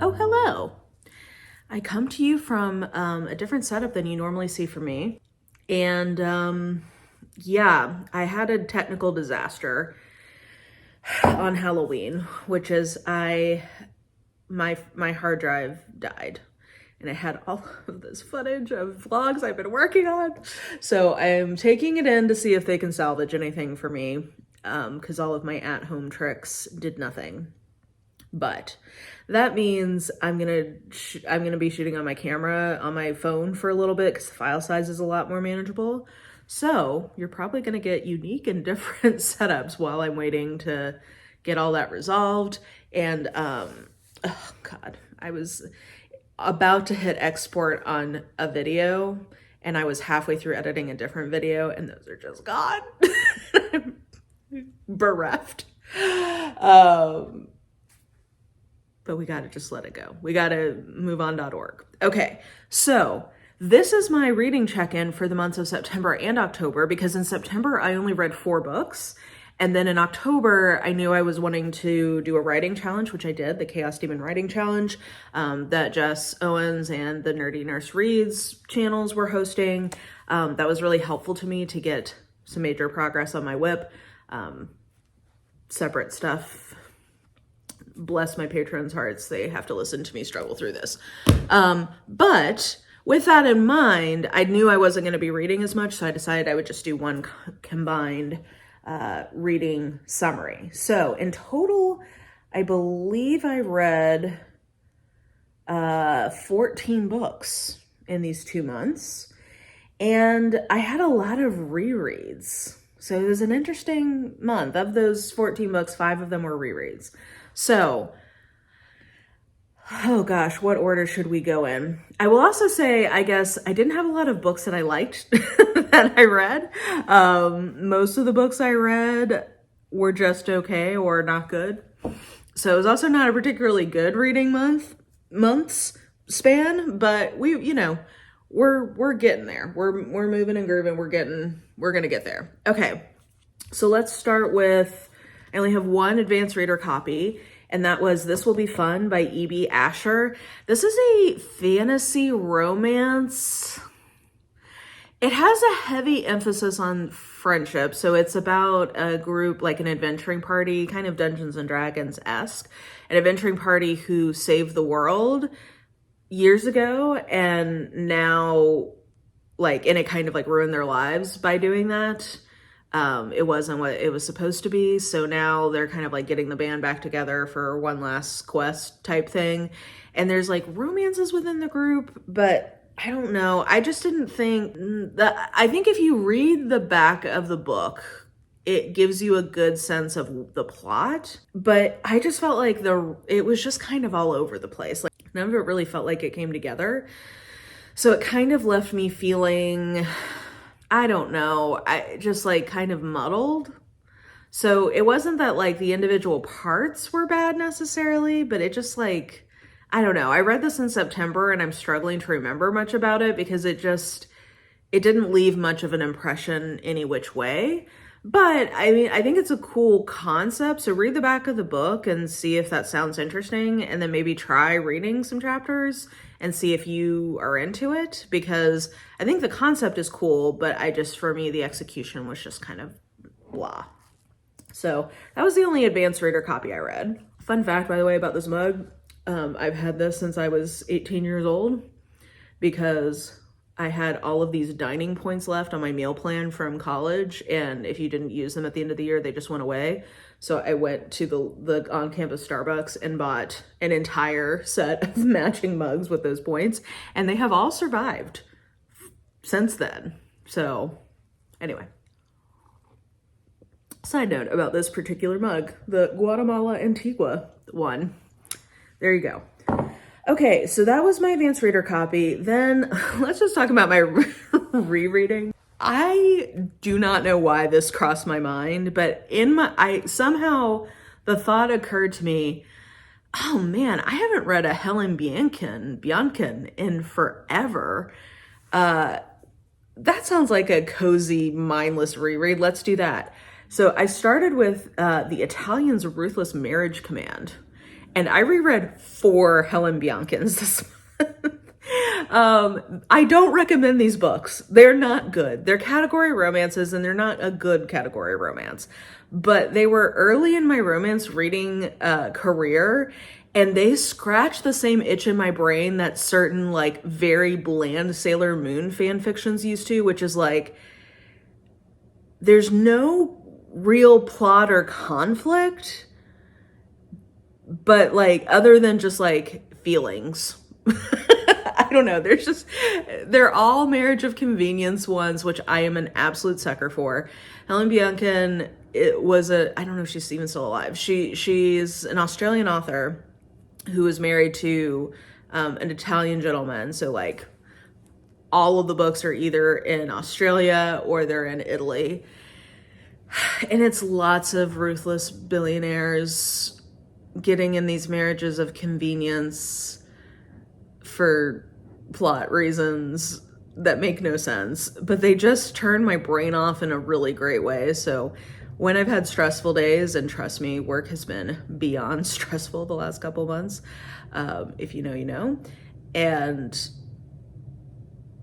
Oh, hello. I come to you from a different setup than you normally see from me. And yeah, I had a technical disaster on Halloween, which is my hard drive died. And I had all of this footage of vlogs I've been working on. So I'm taking it in to see if they can salvage anything for me, because all of my at-home tricks did nothing. But that means I'm gonna be shooting on my camera on my phone for a little bit because the file size is a lot more manageable. So you're probably gonna get unique and different setups while I'm waiting to get all that resolved. And oh God, I was about to hit export on a video and I was halfway through editing a different video and those are just gone. I'm bereft. But we gotta just let it go. We gotta move on.org. Okay, so this is my reading check-in for the months of September and October, because in September I only read 4 books. And then in October, I knew I was wanting to do a writing challenge, which I did, the Chaos Demon Writing Challenge, that Jess Owens and the Nerdy Nurse Reads channels were hosting. That was really helpful to me to get some major progress on my whip. Separate stuff. Bless my patrons' hearts. They have to listen to me struggle through this. But with that in mind, I knew I wasn't going to be reading as much, so I decided I would just do one combined reading summary. So in total, I believe I read 14 books in these 2 months, and I had a lot of rereads. So it was an interesting month. Of those 14 books, 5 of them were rereads. So, oh gosh, what order should we go in? I will also say, I guess I didn't have a lot of books that I liked that I read. Most of the books I read were just okay or not good. So it was also not a particularly good reading months span, but we're getting there. We're moving and grooving. We're gonna get there. Okay. So let's start with, I only have one advanced reader copy, and that was This Will Be Fun by E.B. Asher. This is a fantasy romance. It has a heavy emphasis on friendship. So it's about a group, like an adventuring party, kind of Dungeons and Dragons-esque, an adventuring party who saved the world years ago, and now, and it kind of ruined their lives by doing that. It wasn't what it was supposed to be. So now they're kind of getting the band back together for one last quest type thing. And there's romances within the group, but I don't know. I just didn't think that. I think if you read the back of the book, it gives you a good sense of the plot, but I just felt like it was just kind of all over the place. None of it really felt like it came together. So it kind of left me feeling, I don't know, I just kind of muddled. So it wasn't that the individual parts were bad necessarily, but it just I don't know. I read this in September and I'm struggling to remember much about it because it didn't leave much of an impression any which way. But I mean, I think it's a cool concept. So read the back of the book and see if that sounds interesting, and then maybe try reading some chapters and see if you are into it, because I think the concept is cool, but for me, the execution was just kind of blah. So that was the only advanced reader copy I read. Fun fact, by the way, about this mug. I've had this since I was 18 years old because I had all of these dining points left on my meal plan from college, and if you didn't use them at the end of the year, they just went away. So I went to the on-campus Starbucks and bought an entire set of matching mugs with those points, and they have all survived since then. So anyway, side note about this particular mug, the Guatemala Antigua one. There you go. Okay, so that was my advanced reader copy. Then let's just talk about my rereading. I do not know why this crossed my mind, but somehow the thought occurred to me, oh man, I haven't read a Helen Bianchen in forever. That sounds like a cozy, mindless reread. Let's do that. So I started with The Italian's Ruthless Marriage Command. And I reread 4 Helen Biancans this month. I don't recommend these books. They're not good. They're category romances, and they're not a good category romance. But they were early in my romance reading career, and they scratch the same itch in my brain that certain like very bland Sailor Moon fan fictions used to, which is like, there's no real plot or conflict, but like other than just like feelings. I don't know. They're all marriage of convenience ones, which I am an absolute sucker for. Helen Biancan, I don't know if she's even still alive. She's an Australian author who is married to an Italian gentleman. So like all of the books are either in Australia or they're in Italy. And it's lots of ruthless billionaires getting in these marriages of convenience for plot reasons that make no sense, but they just turn my brain off in a really great way. So when I've had stressful days, and trust me, work has been beyond stressful the last couple months, if you know, you know, and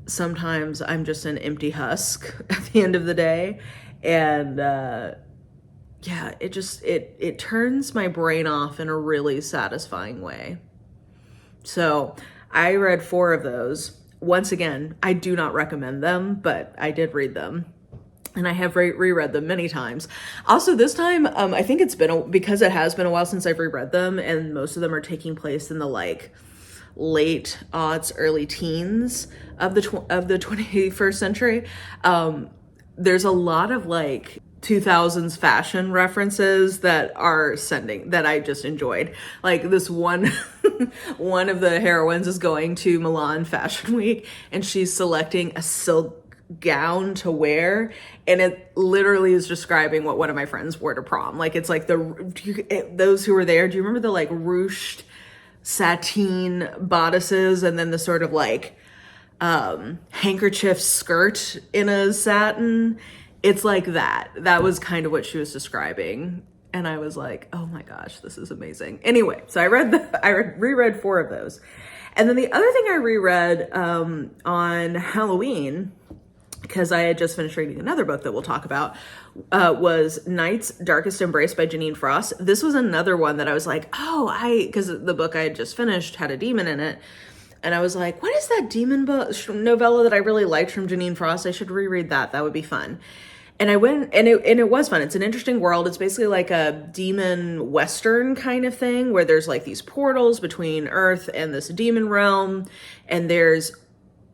sometimes I'm just an empty husk at the end of the day. And yeah, it turns my brain off in a really satisfying way. So I read 4 of those. Once again, I do not recommend them, but I did read them. And I have reread them many times. Also, this time, I think because it has been a while since I've reread them, and most of them are taking place in the like late aughts, early teens of the 21st century. There's a lot of like 2000s fashion references that I just enjoyed. Like this one of the heroines is going to Milan Fashion Week, and she's selecting a silk gown to wear, and it literally is describing what one of my friends wore to prom. Like it's like those who were there, do you remember the like ruched sateen bodices and then the sort of like handkerchief skirt in a satin? It's like that. That was kind of what she was describing. And I was like, oh my gosh, this is amazing. Anyway, so I reread 4 of those. And then the other thing I reread on Halloween, because I had just finished reading another book that we'll talk about, was Night's Darkest Embrace by Janine Frost. This was another one that I was like, because the book I had just finished had a demon in it. And I was like, what is that demon novella that I really liked from Janine Frost? I should reread that. That would be fun. And I went, and it was fun. It's an interesting world. It's basically like a demon Western kind of thing where there's like these portals between Earth and this demon realm. And there's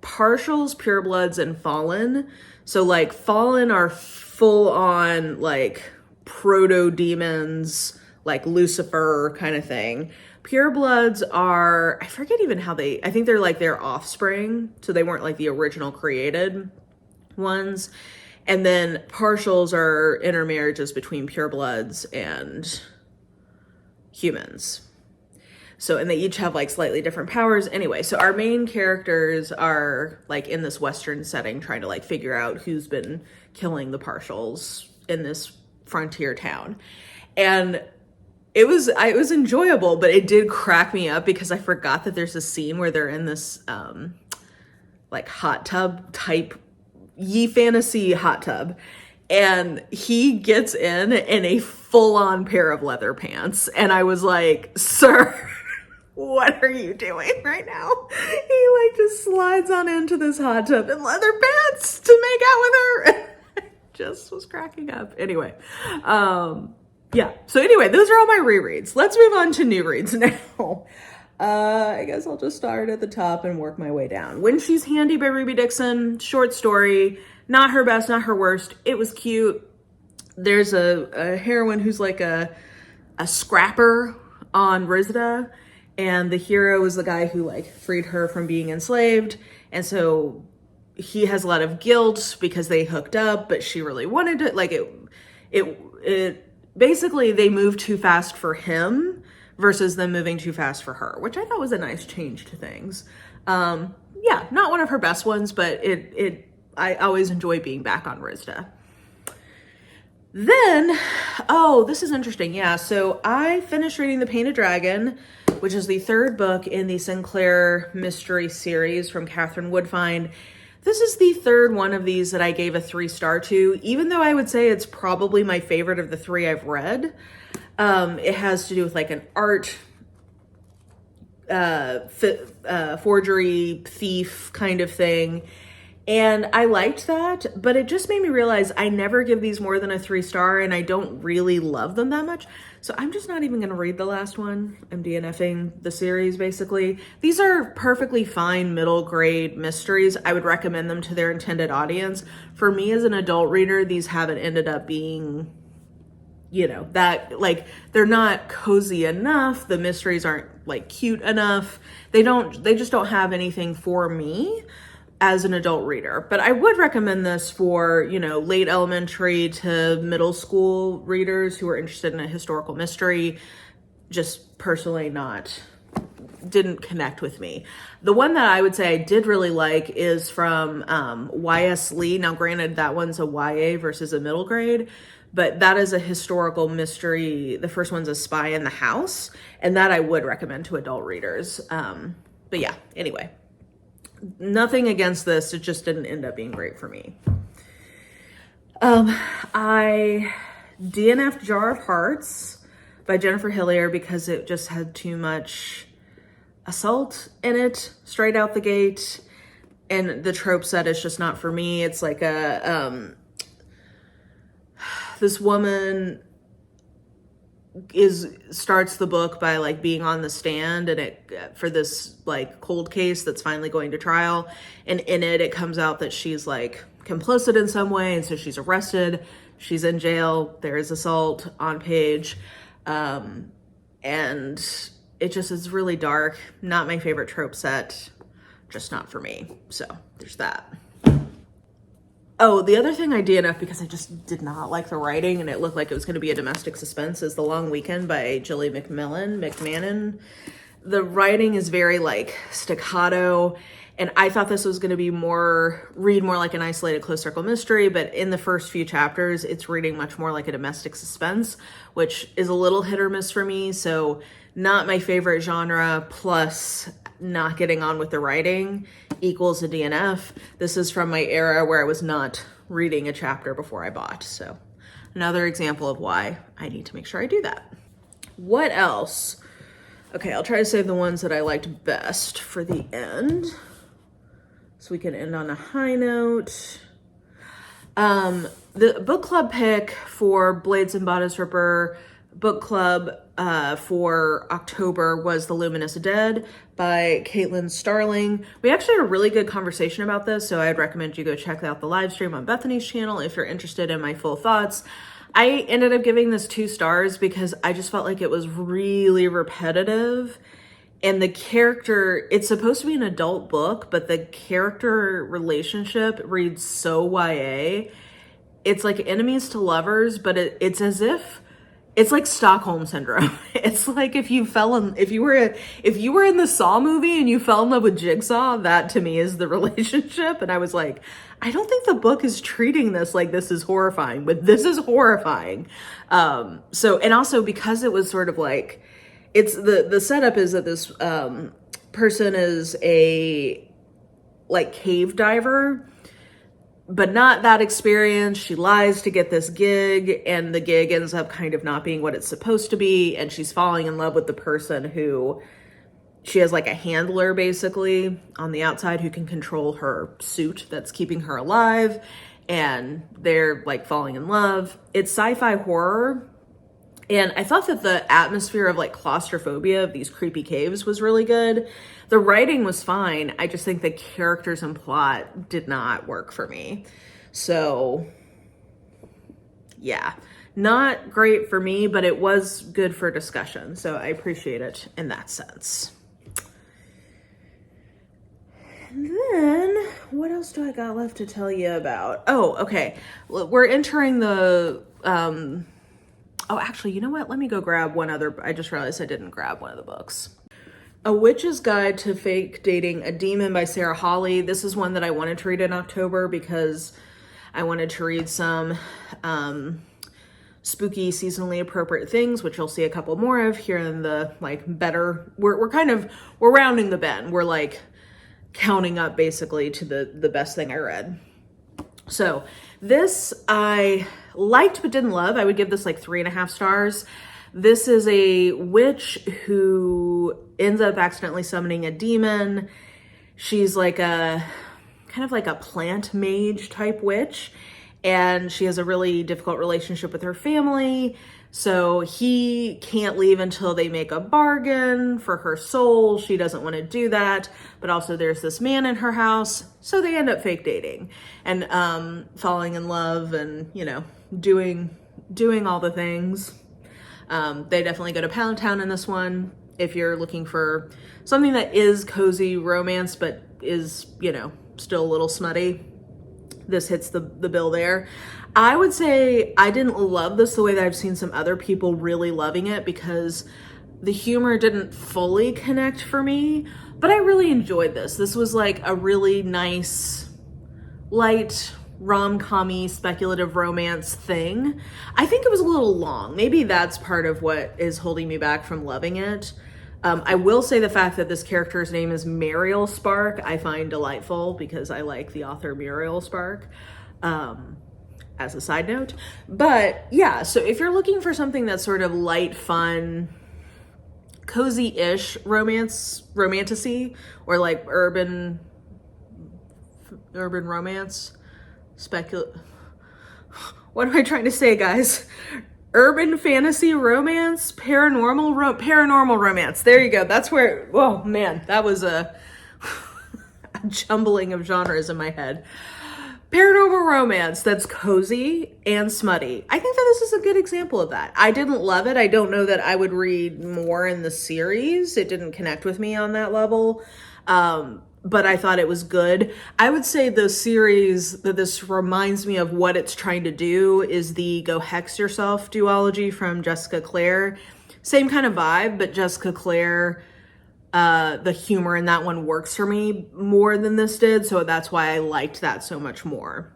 partials, purebloods, and fallen. So like fallen are full on like proto-demons, like Lucifer kind of thing. Purebloods are, I forget even how I think they're like their offspring. So they weren't like the original created ones. And then partials are intermarriages between purebloods and humans. So, and they each have like slightly different powers. Anyway, so our main characters are like in this Western setting trying to like figure out who's been killing the partials in this frontier town. And it was enjoyable, but it did crack me up because I forgot that there's a scene where they're in this like hot tub type Ye Fantasy hot tub, and he gets in a full-on pair of leather pants, and I was like, sir, what are you doing right now? He like just slides on into this hot tub in leather pants to make out with her. I just was cracking up. Anyway, yeah, so anyway, those are all my rereads. Let's move on to new reads now. I guess I'll just start at the top and work my way down. When She's Handy by Ruby Dixon, short story, not her best, not her worst. It was cute. There's a heroine who's like a scrapper on Rizda, and the hero is the guy who like freed her from being enslaved. And so he has a lot of guilt because they hooked up, but she really wanted to, like it basically they moved too fast for him versus them moving too fast for her, which I thought was a nice change to things. Yeah, not one of her best ones, but I always enjoy being back on Rizda. Then, oh, this is interesting. Yeah, so I finished reading The Painted Dragon, which is the third book in the Sinclair mystery series from Catherine Woodfine. This is the third one of these that I gave a 3-star to, even though I would say it's probably my favorite of the 3 I've read. It has to do with like an art forgery thief kind of thing. And I liked that, but it just made me realize I never give these more than a 3-star, and I don't really love them that much. So I'm just not even going to read the last one. I'm DNFing the series, basically. These are perfectly fine middle grade mysteries. I would recommend them to their intended audience. For me as an adult reader, these haven't ended up being, you know, that, like, they're not cozy enough. The mysteries aren't like cute enough. They just don't have anything for me as an adult reader. But I would recommend this for, you know, late elementary to middle school readers who are interested in a historical mystery. Just personally didn't connect with me. The one that I would say I did really like is from Y.S. Lee. Now granted, that one's a YA versus a middle grade, but that is a historical mystery. The first one's A Spy in the House, and that I would recommend to adult readers. But yeah, anyway. Nothing against this, it just didn't end up being great for me. I DNF'd Jar of Hearts by Jennifer Hillier because it just had too much assault in it straight out the gate, and the trope set is just not for me. It's like this woman starts the book by like being on the stand and for this like cold case that's finally going to trial, and in it comes out that she's like complicit in some way, and so she's arrested, she's in jail, there is assault on page, and it just is really dark. Not my favorite trope set, just not for me. So there's that. Oh, the other thing I DNF because I just did not like the writing and it looked like it was going to be a domestic suspense is The Long Weekend by Jilly McMahon. The writing is very like staccato, and I thought this was going to be read more like an isolated close circle mystery, but in the first few chapters, it's reading much more like a domestic suspense, which is a little hit or miss for me. So not my favorite genre, plus not getting on with the writing equals a DNF. This is from my era where I was not reading a chapter before I bought. So another example of why I need to make sure I do that. What else? Okay, I'll try to save the ones that I liked best for the end, so we can end on a high note. The book club pick for Blades and Bodice Ripper book club for October was The Luminous Dead by Caitlin Starling. We actually had a really good conversation about this, so I'd recommend you go check out the live stream on Bethany's channel if you're interested in my full thoughts. I ended up giving this 2 stars because I just felt like it was really repetitive, and the character, it's supposed to be an adult book, but the character relationship reads so YA. It's like enemies to lovers, but it's as if it's like Stockholm syndrome. It's like if you were in the Saw movie and you fell in love with Jigsaw, that to me is the relationship. And I was like, I don't think the book is treating this like this is horrifying, but this is horrifying. So, and also because it was sort of like, it's the setup is that this person is a like cave diver, but not that experienced. She lies to get this gig, and the gig ends up kind of not being what it's supposed to be, and she's falling in love with the person who she has like a handler basically on the outside who can control her suit that's keeping her alive, and they're like falling in love. It's sci-fi horror, and I thought that the atmosphere of like claustrophobia of these creepy caves was really good. The writing was fine. I just think the characters and plot did not work for me. So yeah, not great for me, but it was good for discussion. So I appreciate it in that sense. And then what else do I got left to tell you about? Oh, okay. We're entering the, oh, actually, you know what? Let me go grab one other. I just realized I didn't grab one of the books. A Witch's Guide to Fake Dating a Demon by Sarah Hawley. This is one that I wanted to read in October because I wanted to read some spooky, seasonally appropriate things, which you'll see a couple more of here in the like better, we're rounding the bend. We're like counting up basically to the best thing I read. So this I liked but didn't love. I would give this like 3.5 stars. This is a witch who ends up accidentally summoning a demon. She's like a kind of like a plant mage type witch, and she has a really difficult relationship with her family. So he can't leave until they make a bargain for her soul. She doesn't want to do that, but also there's this man in her house. So they end up fake dating and falling in love and, you know, doing all the things. They definitely go to Pound Town in this one. If you're looking for something that is cozy romance, but is, you know, still a little smutty, this hits the bill there. I would say I didn't love this the way that I've seen some other people really loving it, because the humor didn't fully connect for me, but I really enjoyed this. This was like a really nice, light, rom-com-y speculative romance thing. I think it was a little long. Maybe that's part of what is holding me back from loving it. I will say the fact that this character's name is Muriel Spark, I find delightful because I like the author Muriel Spark, as a side note. But yeah, so if you're looking for something that's sort of light, fun, cozy-ish romantasy, or like urban romance, what am I trying to say, guys? Urban fantasy romance, paranormal romance. There you go. That's where, oh man, that was a jumbling of genres in my head. Paranormal romance that's cozy and smutty. I think that this is a good example of that. I didn't love it. I don't know that I would read more in the series. It didn't connect with me on that level. But I thought it was good. I would say the series that this reminds me of what it's trying to do is the Go Hex Yourself duology from Jessica Clare. Same kind of vibe, but Jessica Clare, the humor in that one works for me more than this did. So that's why I liked that so much more.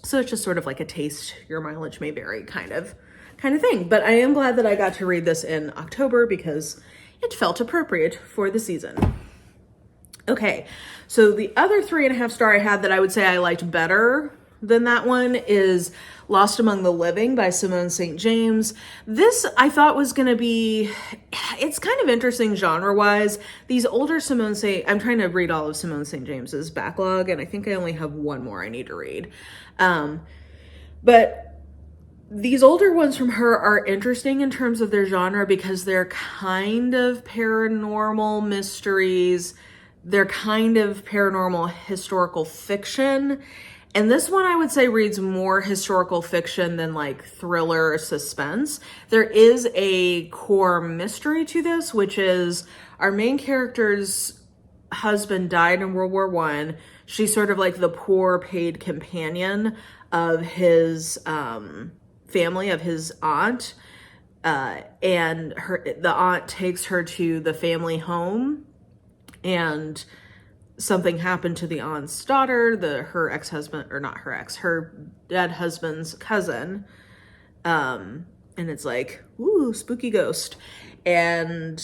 So it's just sort of like a taste your mileage may vary kind of thing. But I am glad that I got to read this in October because it felt appropriate for the season. Okay, so the other 3.5 star I had that I would say I liked better than that one is Lost Among the Living by Simone St. James. This I thought was going to be, it's kind of interesting genre-wise. These older I'm trying to read all of Simone St. James's backlog, and I think I only have one more I need to read. But these older ones from her are interesting in terms of their genre because they're kind of paranormal mysteries. They're kind of paranormal historical fiction. And this one I would say reads more historical fiction than like thriller or suspense. There is a core mystery to this, which is our main character's husband died in World War I. She's sort of like the poor paid companion of his family, of his aunt. And the aunt takes her to the family home, and something happened to the aunt's daughter, her ex-husband, or not her ex, her dead husband's cousin. And it's like, ooh, spooky ghost. And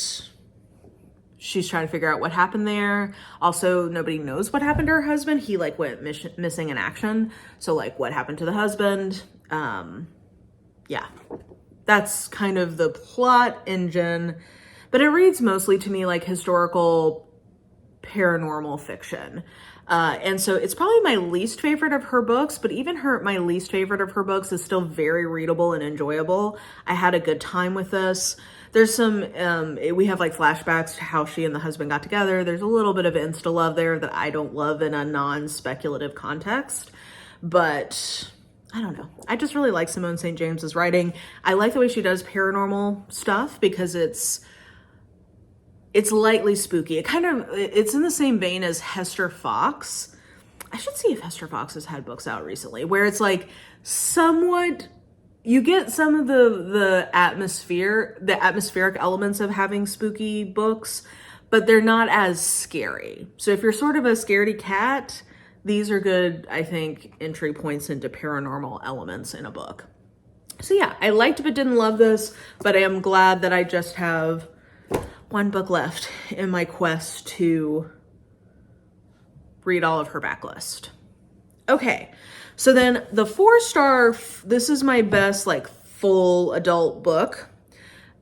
she's trying to figure out what happened there. Also, nobody knows what happened to her husband. He like went missing in action. So like what happened to the husband? Yeah, that's kind of the plot engine, but it reads mostly to me like historical paranormal fiction. And so it's probably my least favorite of her books, but even my least favorite of her books is still very readable and enjoyable. I had a good time with this. There's some, we have like flashbacks to how she and the husband got together. There's a little bit of insta love there that I don't love in a non-speculative context, but I don't know. I just really like Simone St. James's writing. I like the way she does paranormal stuff because it's lightly spooky. It's in the same vein as Hester Fox. I should see if Hester Fox has had books out recently where it's like somewhat, you get some of the atmospheric elements of having spooky books, but they're not as scary. So if you're sort of a scaredy cat, these are good, I think, entry points into paranormal elements in a book. So yeah, I liked but didn't love this, but I am glad that I just have one book left in my quest to read all of her backlist. Okay, so then the 4-star, this is my best like full adult book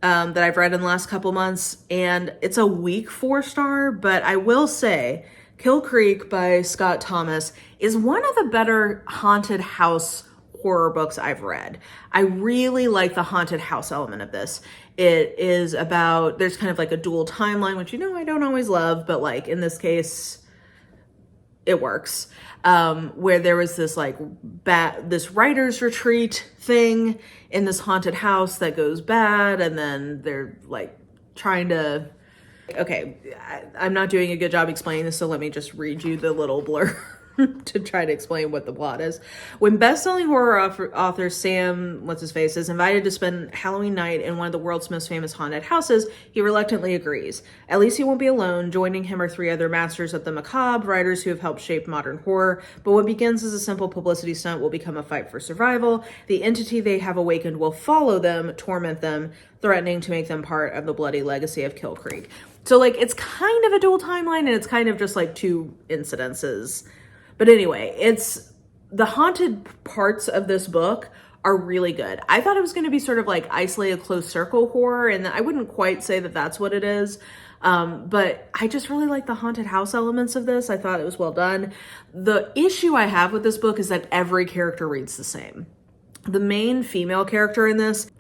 that I've read in the last couple months, and it's a weak 4-star, but I will say Kill Creek by Scott Thomas is one of the better haunted house horror books I've read. I really like the haunted house element of this. It is about, there's kind of like a dual timeline, which, you know, I don't always love, but like in this case, it works. Where there was this like this writer's retreat thing in this haunted house that goes bad, and then they're like trying to, okay, I'm not doing a good job explaining this, so let me just read you the little blurb to try to explain what the plot is. When best-selling horror author Sam, what's-his-face, is invited to spend Halloween night in one of the world's most famous haunted houses, he reluctantly agrees. At least he won't be alone. Joining him are 3 other masters of the macabre, writers who have helped shape modern horror. But what begins as a simple publicity stunt will become a fight for survival. The entity they have awakened will follow them, torment them, threatening to make them part of the bloody legacy of Kill Creek. So, like, it's kind of a dual timeline, and it's kind of just, like, 2 incidences. But anyway, it's the haunted parts of this book are really good. I thought it was going to be sort of like isolated close circle horror, and I wouldn't quite say that that's what it is. But I just really like the haunted house elements of this. I thought it was well done. The issue I have with this book is that every character reads the same. The main female character in this,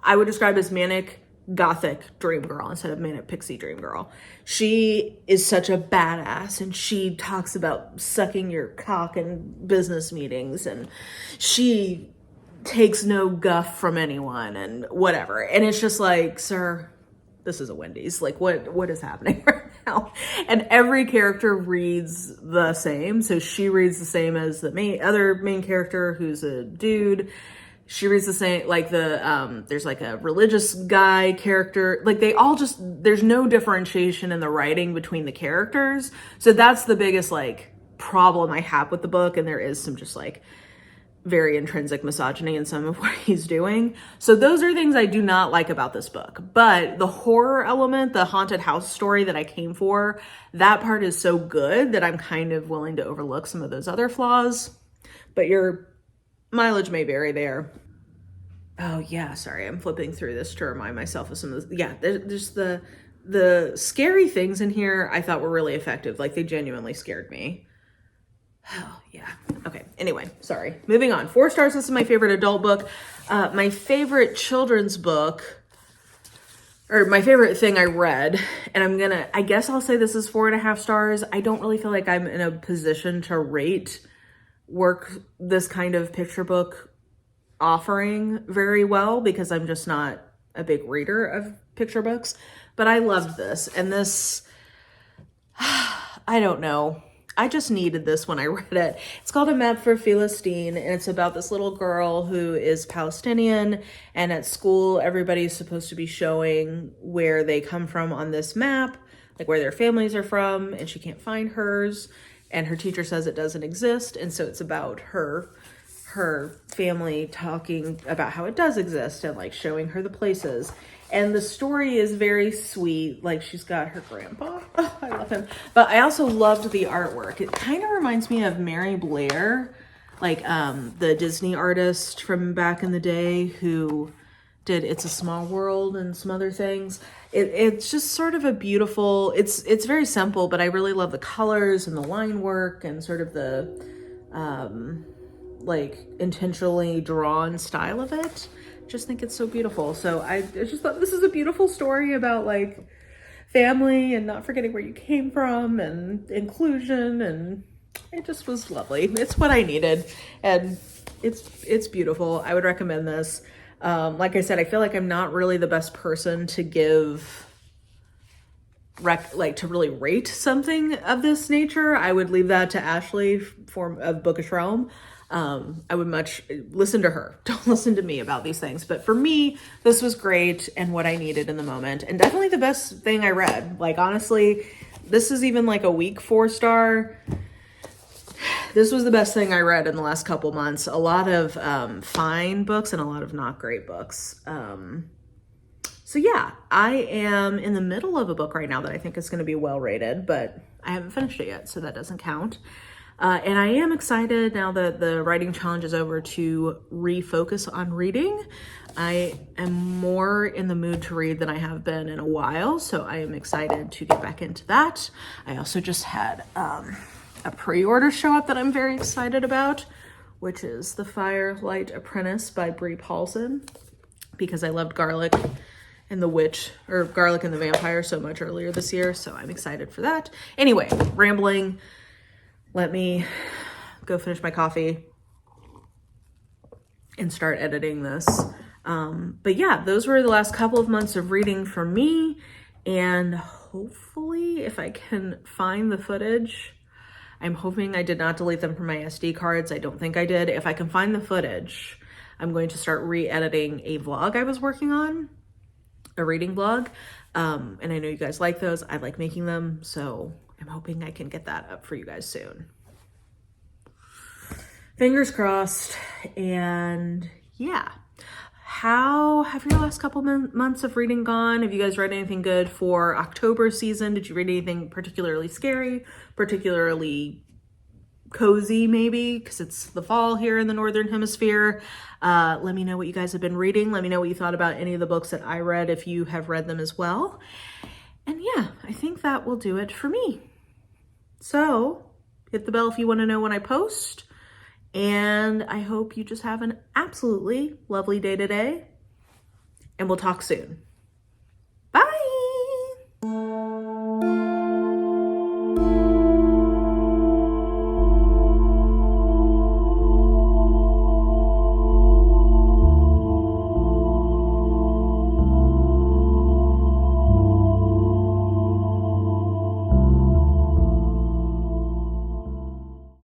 I would describe as manic gothic dream girl instead of manic pixie dream girl. She is such a badass, and she talks about sucking your cock in business meetings, and she takes no guff from anyone and whatever. And it's just like, sir, this is a Wendy's. Like, what is happening right now? And every character reads the same. So she reads the same as the other main character, who's a dude. She reads the same, like there's like a religious guy character. Like they all just, there's no differentiation in the writing between the characters. So that's the biggest like problem I have with the book. And there is some just like very intrinsic misogyny in some of what he's doing. So those are things I do not like about this book. But the horror element, the haunted house story that I came for, that part is so good that I'm kind of willing to overlook some of those other flaws. But your mileage may vary there. Oh yeah, sorry, I'm flipping through this to remind myself of some of the, yeah, there's the scary things in here I thought were really effective. Like they genuinely scared me. Oh yeah, okay, anyway, sorry. Moving on, 4 stars, this is my favorite adult book. My favorite children's book, or my favorite thing I read, and I guess I'll say this is 4.5 stars. I don't really feel like I'm in a position to rate this kind of picture book offering very well because I'm just not a big reader of picture books, but I loved this. And this, I don't know. I just needed this when I read it. It's called A Map for Philistine, and it's about this little girl who is Palestinian, and at school, everybody's supposed to be showing where they come from on this map, like where their families are from, and she can't find hers. And her teacher says it doesn't exist. And so it's about her family talking about how it does exist and like showing her the places. And the story is very sweet. Like she's got her grandpa. Oh, I love him. But I also loved the artwork. It kind of reminds me of Mary Blair, like the Disney artist from back in the day who did It's a Small World and some other things. It's just sort of a beautiful, it's very simple, but I really love the colors and the line work and sort of the like intentionally drawn style of it. Just think it's so beautiful. So I just thought this is a beautiful story about like family and not forgetting where you came from and inclusion, and it just was lovely. It's what I needed, and it's beautiful. I would recommend this. Like I said, I feel like I'm not really the best person to give to really rate something of this nature. I would leave that to Ashley of Bookish Realm. I would much listen to her. Don't listen to me about these things. But for me, this was great and what I needed in the moment, and definitely the best thing I read. Like honestly, this is even like a weak 4 star. this was the best thing I read in the last couple months. A lot of fine books and a lot of not great books. So yeah, I am in the middle of a book right now that I think is going to be well rated, but I haven't finished it yet, so that doesn't count. And I am excited now that the writing challenge is over to refocus on reading. I am more in the mood to read than I have been in a while, so I am excited to get back into that. I also just had a pre-order show up that I'm very excited about, which is The Firelight Apprentice by Brie Paulson, because I loved Garlic and the Witch, or Garlic and the Vampire, so much earlier this year, so I'm excited for that. Anyway, rambling. Let me go finish my coffee and start editing this. But yeah, those were the last couple of months of reading for me, and hopefully if I can find the footage, I'm hoping I did not delete them from my SD cards. I don't think I did. If I can find the footage, I'm going to start re-editing a vlog I was working on, a reading vlog. And I know you guys like those. I like making them, so I'm hoping I can get that up for you guys soon. Fingers crossed. And yeah. How have your last couple months of reading gone? Have you guys read anything good for October season? Did you read anything particularly scary, particularly cozy maybe, because it's the fall here in the Northern Hemisphere? Let me know what you guys have been reading. Let me know what you thought about any of the books that I read, if you have read them as well. And yeah, I think that will do it for me. So hit the bell if you want to know when I post. And I hope you just have an absolutely lovely day today. And we'll talk soon.